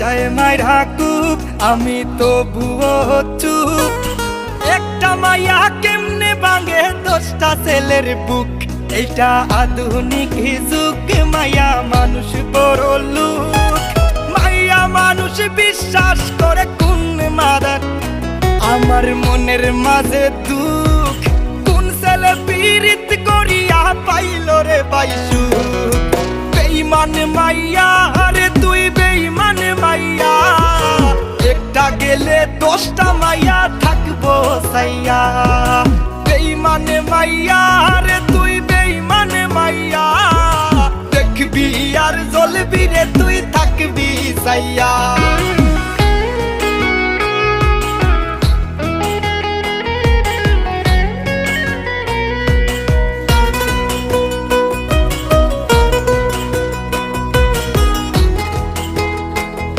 যায় মাইরা কুপ আমি তবুও চুপ। একটা মাইয়া কেমনে ভাঙে 10টা ছেলের বুক। এইটা আধুনিক যুগ, মাইয়া মানুষ বড় লোক। মাইয়া মানুষ বিশ্বাস করে কোন মাদার, আমার মনের মাঝে দুঃখ। কোন ছেলে পীড়িত করিয়া পাইল রে পাইসু। বেঈমান মাইয়া রে তুই বেঈমান মাইয়া, একটা গেলে 10টা মাইয়া থাকবো সাইয়া। বেঈমান মাইয়া রে তুই বেঈমান মাইয়া, দেখবি আর জ্বলবি রে তুই থাকবি সাইয়া।